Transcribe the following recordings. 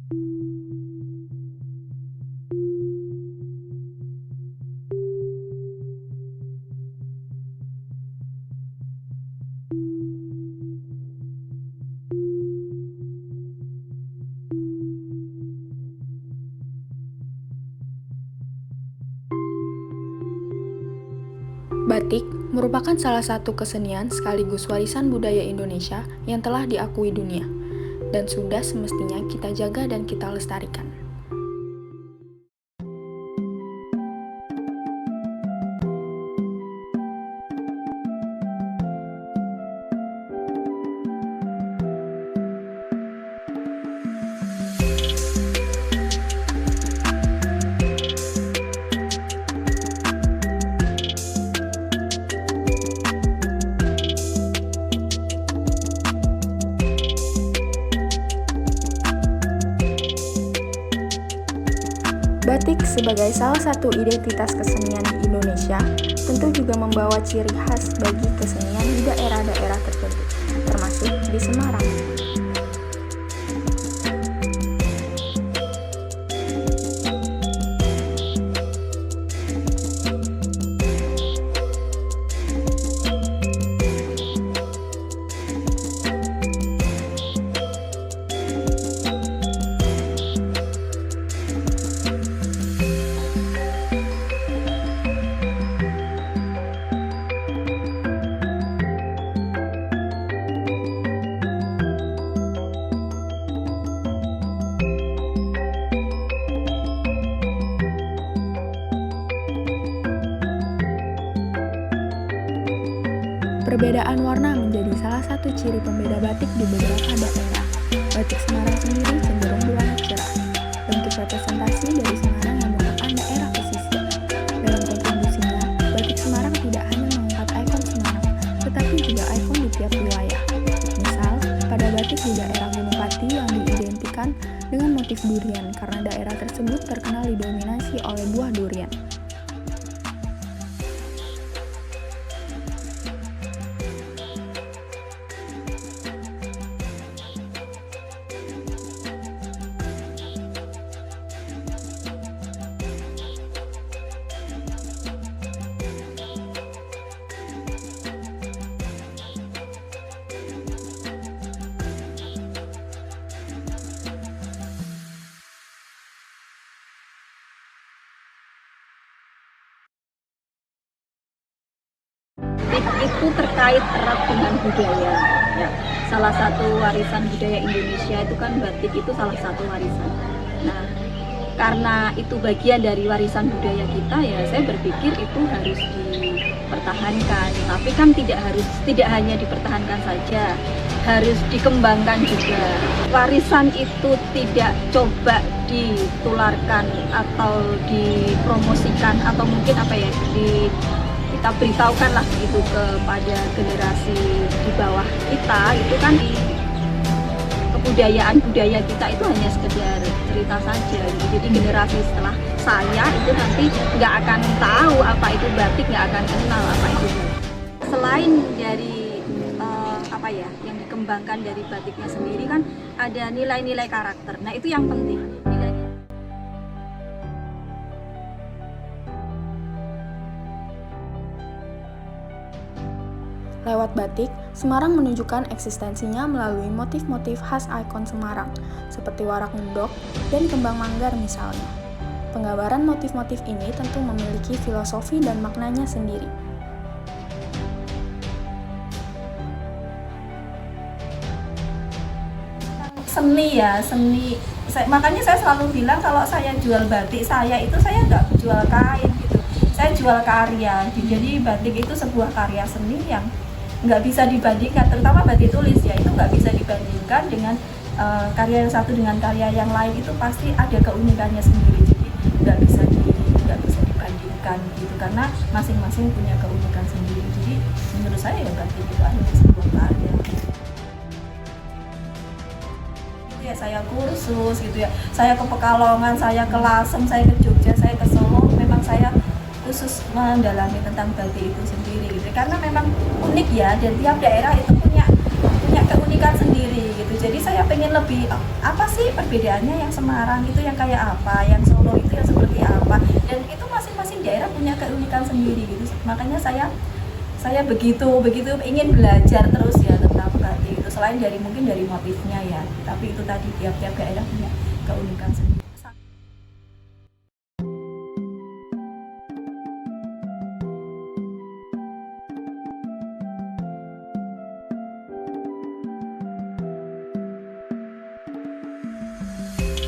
Batik merupakan salah satu kesenian sekaligus warisan budaya Indonesia yang telah diakui dunia, dan sudah semestinya kita jaga dan kita lestarikan. Batik sebagai salah satu identitas kesenian di Indonesia tentu juga membawa ciri khas bagi kesenian di daerah-daerah tertentu, termasuk di Semarang. Perbedaan warna menjadi salah satu ciri pembeda batik di beberapa daerah. Batik Semarang sendiri cenderung berwarna cerah, bentuk representasi dari Semarang yang merupakan daerah pesisir. Dalam kontribusinya, batik Semarang tidak hanya mengangkat ikon Semarang, tetapi juga ikon di tiap wilayah. Misal, pada batik di daerah Gunung Pati yang diidentikan dengan motif durian karena daerah tersebut terkenal didominasi oleh buah durian. Itu terkait erat dengan budaya. Ya, salah satu warisan budaya Indonesia itu kan batik, itu salah satu warisan. Nah, karena itu bagian dari warisan budaya kita, ya saya berpikir itu harus dipertahankan. Tapi kan tidak hanya dipertahankan saja, harus dikembangkan juga. Warisan itu tidak coba ditularkan atau dipromosikan atau mungkin kita beritahukan lah gitu kepada generasi di bawah kita. Itu kan kebudayaan budaya kita itu hanya sekedar cerita saja gitu. Jadi generasi setelah saya itu nanti nggak akan tahu apa itu batik, nggak akan kenal apa itu batik. Selain dari yang dikembangkan dari batiknya sendiri kan ada nilai-nilai karakter. Nah itu yang penting. Lewat batik, Semarang menunjukkan eksistensinya melalui motif-motif khas ikon Semarang, seperti warak ngendok dan kembang manggar misalnya. Penggambaran motif-motif ini tentu memiliki filosofi dan maknanya sendiri. Seni. Makanya saya selalu bilang kalau saya jual batik, saya nggak jual kain gitu. Saya jual karya. Jadi batik itu sebuah karya seni yang nggak bisa dibandingkan, terutama batik tulis ya, itu nggak bisa dibandingkan dengan karya yang satu dengan karya yang lain, itu pasti ada keunikannya sendiri. Jadi nggak bisa dibandingkan gitu, karena masing-masing punya keunikan sendiri. Jadi menurut saya ya batik itu adalah sebuah karya. Ya saya kursus gitu ya, saya ke Pekalongan, saya ke Lasem, saya ke Jogja, saya ke Solo, memang saya khusus mendalami tentang batik itu sendiri gitu, karena memang unik ya, dan tiap daerah itu punya keunikan sendiri gitu. Jadi saya pengen lebih apa sih sih perbedaannya, yang Semarang itu yang kayak apa, yang Solo itu yang seperti apa, dan itu masing-masing daerah punya keunikan sendiri gitu. Makanya saya begitu ingin belajar terus ya tentang batik itu, selain dari mungkin dari motifnya ya, tapi itu tadi tiap-tiap daerah punya keunikan sendiri.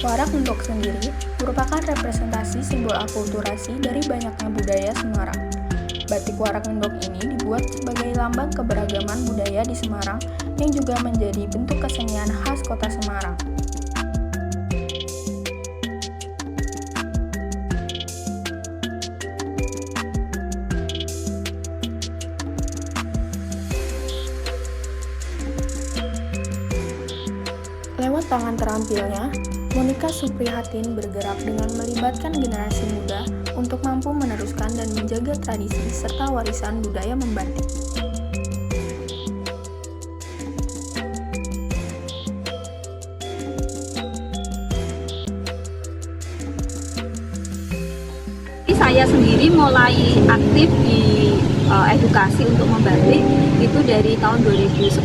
Warak Ngendok sendiri merupakan representasi simbol akulturasi dari banyaknya budaya Semarang. Batik Warak Ngendok ini dibuat sebagai lambang keberagaman budaya di Semarang yang juga menjadi bentuk kesenian khas kota Semarang. Lewat tangan terampilnya, Monika Suprihatin bergerak dengan melibatkan generasi muda untuk mampu meneruskan dan menjaga tradisi serta warisan budaya membatik. Saya sendiri mulai aktif di edukasi untuk membatik itu dari tahun 2010.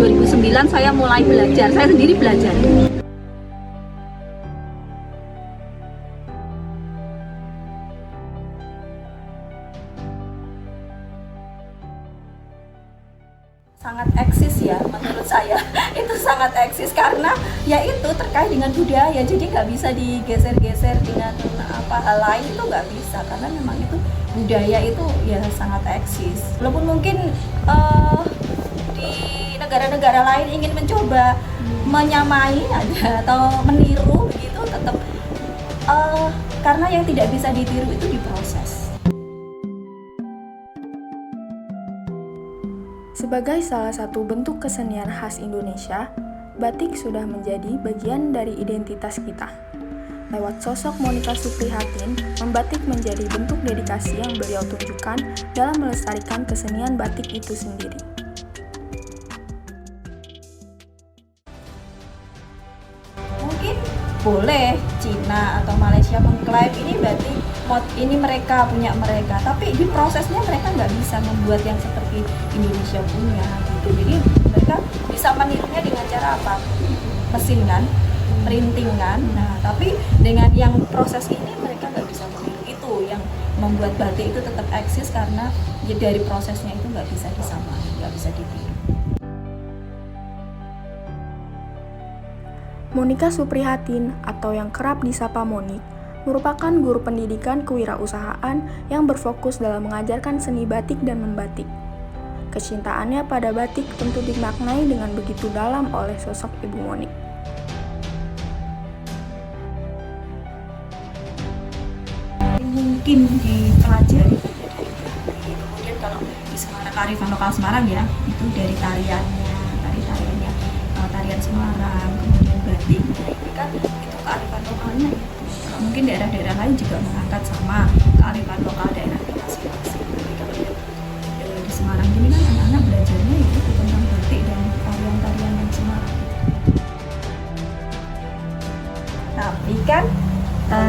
2009 saya mulai belajar, saya sendiri belajar. Sangat eksis ya menurut saya. Itu sangat eksis karena ya itu terkait dengan budaya, jadi nggak bisa digeser-geser dengan apa hal lain, itu nggak bisa karena memang itu budaya itu ya sangat eksis. Walaupun mungkin di negara-negara lain ingin mencoba menyamai ada atau meniru begitu, tetap karena yang tidak bisa ditiru itu diproses. Sebagai salah satu bentuk kesenian khas Indonesia, batik sudah menjadi bagian dari identitas kita. Lewat sosok Monika Suprihatin, membatik menjadi bentuk dedikasi yang beliau tunjukkan dalam melestarikan kesenian batik itu sendiri. Mungkin boleh Cina atau Malaysia mengklaim ini batik ini mereka punya mereka, tapi di prosesnya mereka nggak bisa membuat yang seperti Indonesia punya gitu. Jadi mereka bisa menirunya dengan cara apa? Mesin kan, printing kan. Nah, tapi dengan yang proses ini mereka nggak bisa meniru. Itu yang membuat batik itu tetap eksis karena ya dari prosesnya itu nggak bisa disamai, nggak bisa ditiru. Monika Suprihatin atau yang kerap disapa Monik merupakan guru pendidikan kewirausahaan yang berfokus dalam mengajarkan seni batik dan membatik. Kecintaannya pada batik tentu dimaknai dengan begitu dalam oleh sosok Ibu Monik. Mungkin dipelajari, kemudian kalau di Semarang, kearifan lokal Semarang ya, itu dari tariannya, tarian Semarang, kemudian batik, ini kan itu kearifan lokalnya. Mungkin daerah-daerah lain juga mengangkat sama kearifan lokal daerah masing-masing. Tapi kalau di Semarang ini kan anak-anak belajarnya itu tentang batik dan tarian-tarian yang Semarang. Tapi kan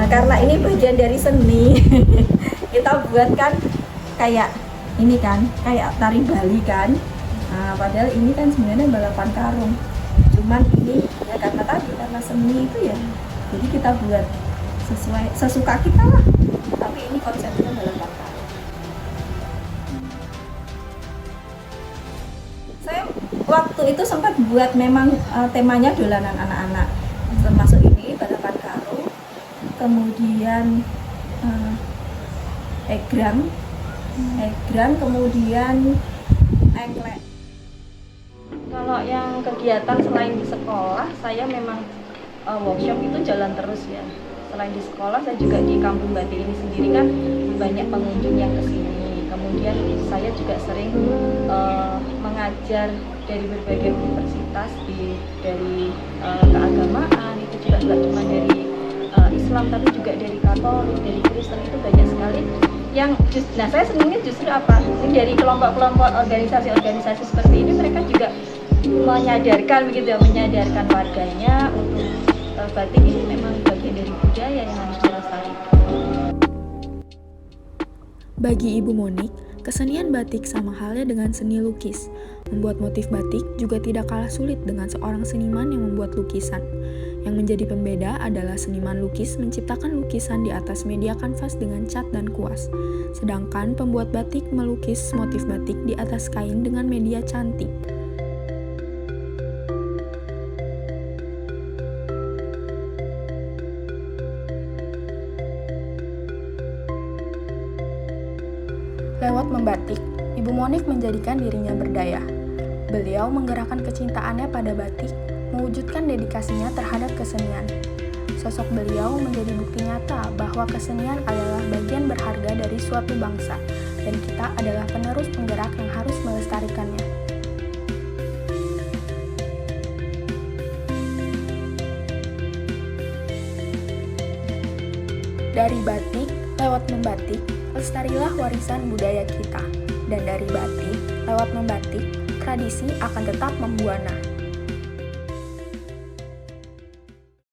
karena ini bagian dari seni, kita buatkan kayak ini kan, kayak tari Bali kan. Nah, padahal ini kan sebenarnya balapan karung. Cuman ini ya karena seni itu ya, jadi kita buat sesuai sesuka kita lah, tapi ini konsepnya balapan karung. Saya waktu itu sempat buat memang temanya dolanan anak-anak, termasuk ini balapan karung, kemudian egrang, kemudian engklek. Kalau yang kegiatan selain di sekolah, saya memang workshop itu jalan terus ya. Selain di sekolah, saya juga di Kampung Batik ini sendiri kan banyak pengunjung yang kesini. Kemudian saya juga sering mengajar dari berbagai universitas dari keagamaan, itu juga nggak cuma dari Islam tapi juga dari Katolik, dari Kristen, itu banyak sekali yang nah saya senangnya justru apa? Dari kelompok-kelompok organisasi-organisasi seperti ini mereka juga menyadarkan begitu ya, menyadarkan warganya untuk batik ini memang bagian dari budaya yang harus dilestarikan. Bagi Ibu Monik, kesenian batik sama halnya dengan seni lukis. Membuat motif batik juga tidak kalah sulit dengan seorang seniman yang membuat lukisan. Yang menjadi pembeda adalah seniman lukis menciptakan lukisan di atas media kanvas dengan cat dan kuas. Sedangkan pembuat batik melukis motif batik di atas kain dengan media cantik. Lewat membatik, Ibu Monik menjadikan dirinya berdaya. Beliau menggerakkan kecintaannya pada batik, mewujudkan dedikasinya terhadap kesenian. Sosok beliau menjadi bukti nyata bahwa kesenian adalah bagian berharga dari suatu bangsa, dan kita adalah penerus penggerak yang harus melestarikannya. Dari batik, lewat membatik, lestarilah warisan budaya kita. Dan dari batik, lewat membatik, tradisi akan tetap membuana.